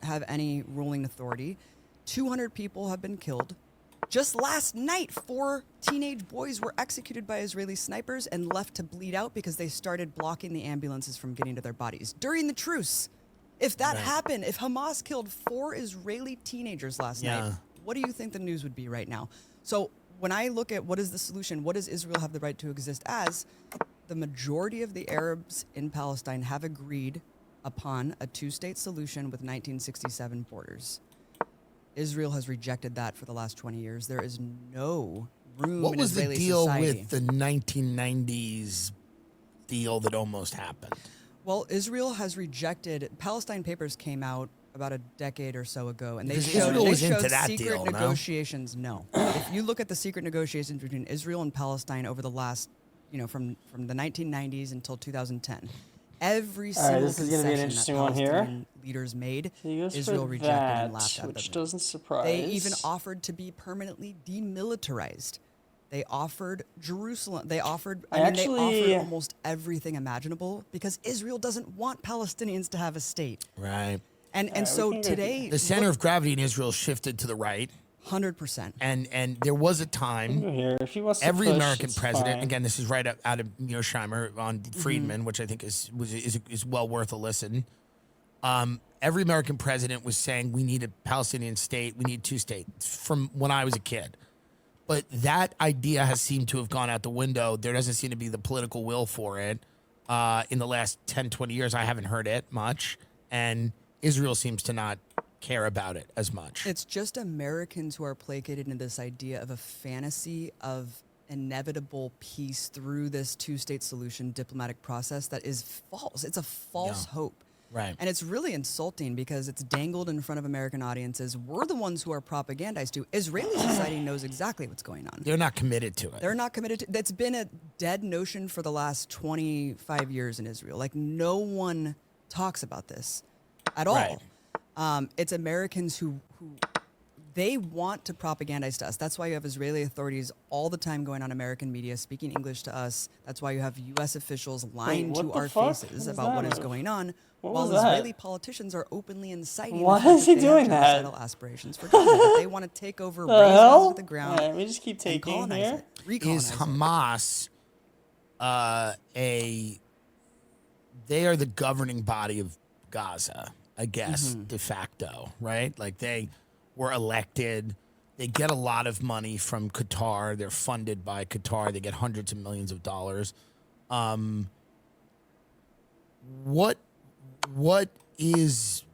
have any ruling authority. 200 people have been killed. Just last night, 4 teenage boys were executed by Israeli snipers and left to bleed out because they started blocking the ambulances from getting to their bodies during the truce. If that happened, if Hamas killed 4 Israeli teenagers last night, what do you think the news would be right now? So when I look at what is the solution, what does Israel have the right to exist as, the majority of the Arabs in Palestine have agreed upon a 2-state solution with 1967 borders. Israel has rejected that for the last 20 years. There is no room in Israeli society. What was the deal with the 1990s deal that almost happened? Well, Israel has rejected. Palestine Papers came out about a decade or so ago, and they showed secret negotiations. No, if you look at the secret negotiations between Israel and Palestine over the last, from the 1990s until 2010, every single concession that Palestinian leaders made, Israel rejected and laughed at them. Which doesn't surprise. They even offered to be permanently demilitarized. They offered Jerusalem. They offered. They offered almost everything imaginable because Israel doesn't want Palestinians to have a state. Right. And so today, the center of gravity in Israel shifted to the right. 100%. And there was a time every American president, again, this is right out of Mearsheimer on Friedman, which I think is well worth a listen. Every American president was saying we need a Palestinian state, we need 2 states from when I was a kid. But that idea has seemed to have gone out the window. There doesn't seem to be the political will for it. In the last 10, 20 years, I haven't heard it much. And Israel seems to not care about it as much. It's just Americans who are placated into this idea of a fantasy of inevitable peace through this 2-state solution diplomatic process that is false. It's a false hope. Right. And it's really insulting because it's dangled in front of American audiences. We're the ones who are propagandized to. Israeli society knows exactly what's going on. They're not committed to it. They're not committed to it. That's been a dead notion for the last 25 years in Israel. Like, no one talks about this at all. Right. It's Americans who they want to propagandize to us. That's why you have Israeli authorities all the time going on American media, speaking English to us. That's why you have U.S. officials lying to our faces about what is going on, while Israeli politicians are openly inciting. Why is he doing that? Aspirations for Gaza, that they want to take over, raise Gaza to the ground. Right, we just keep taking here. Is Hamas they are the governing body of Gaza, I guess, de facto, right? Like they were elected. They get a lot of money from Qatar. They're funded by Qatar. They get hundreds of millions of dollars. What is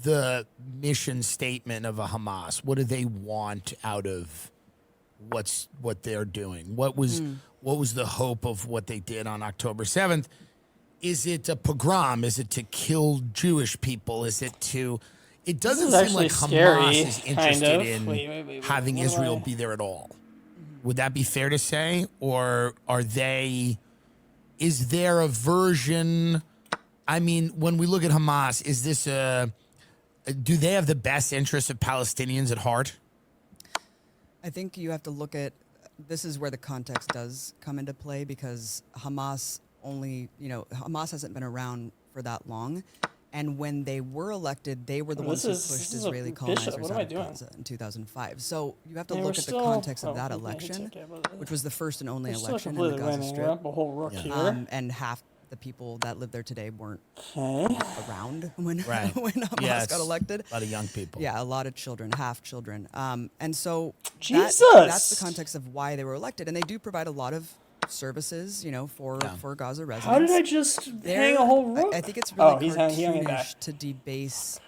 the mission statement of a Hamas? What do they want out of what they're doing? What was the hope of what they did on October 7th? Is it a pogrom? Is it to kill Jewish people? Is it to... It doesn't seem like Hamas is interested in having Israel be there at all. Would that be fair to say? Or is there a version... I mean, when we look at Hamas, is this do they have the best interests of Palestinians at heart? I think you have to look at... This is where the context does come into play because Hamas hasn't been around for that long. And when they were elected, they were the ones who pushed Israeli colonizers out of Gaza in 2005. So you have to look at the context of that election, which was the first and only election in the Gaza Strip. And half the people that live there today weren't around when Hamas got elected. A lot of young people. Yeah, a lot of children, half children. And so that's the context of why they were elected. And they do provide a lot of services, for Gaza residents. How did I just hang a whole rook? I think it's really cartoonish to debase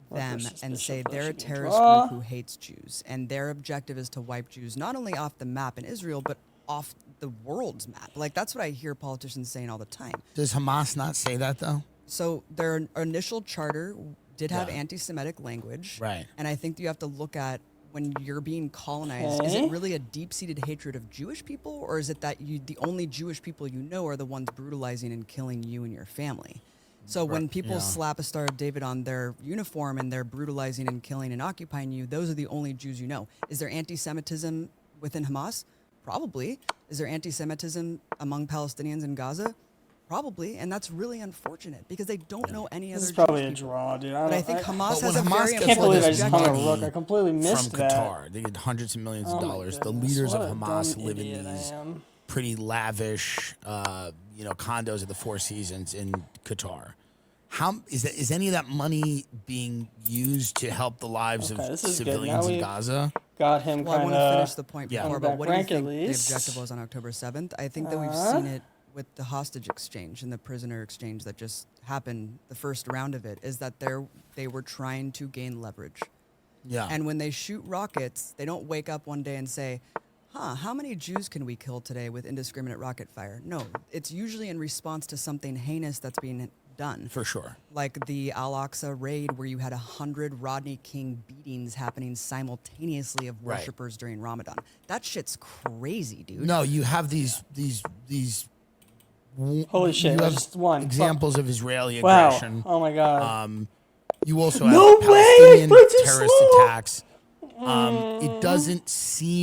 them and say they're a terrorist group who hates Jews, and their objective is to wipe Jews not only off the map in Israel, but off the world's map. Like, that's what I hear politicians saying all the time. Does Hamas not say that, though? So their initial charter did have anti-Semitic language. Right. And I think you have to look at when you're being colonized, is it really a deep-seated hatred of Jewish people, or is it that the only Jewish people you know are the ones brutalizing and killing you and your family? So when people slap a Star of David on their uniform and they're brutalizing and killing and occupying you, those are the only Jews you know. Is there anti-Semitism within Hamas? Probably. Is there anti-Semitism among Palestinians in Gaza? Probably, and that's really unfortunate because they don't know any This other is probably a Jewish people. draw, dude. But I think Hamas has a Hamas very gets I can't believe I important just hung a objective. rook. I completely missed from that. Qatar. They get hundreds of millions of Oh my dollars. The goodness, leaders of what a Hamas dumb live in idiot I these am. pretty lavish, condos at the Four Seasons in Qatar. How is any of that money being used to help the lives Okay, of this is good. civilians Now in we- Gaza? Got him Well, I kind want to finish of. the point Yeah. before, on but back what do you rank at think the least. objective was on October 7th? I think that we've seen it with the hostage exchange and the prisoner exchange that just happened, the first round of it, is that they were trying to gain leverage. Yeah. And when they shoot rockets, they don't wake up one day and say, how many Jews can we kill today with indiscriminate rocket fire? No, it's usually in response to something heinous that's being done. For sure. Like the Al-Aqsa raid where you had 100 Rodney King beatings happening simultaneously of Right. worshipers during Ramadan. That shit's crazy, dude. No, you have these Holy shit, you I have just won. examples of Israeli Wow. aggression. Oh my god. You also No have way! Palestinian Blitz is terrorist slow! attacks. It doesn't seem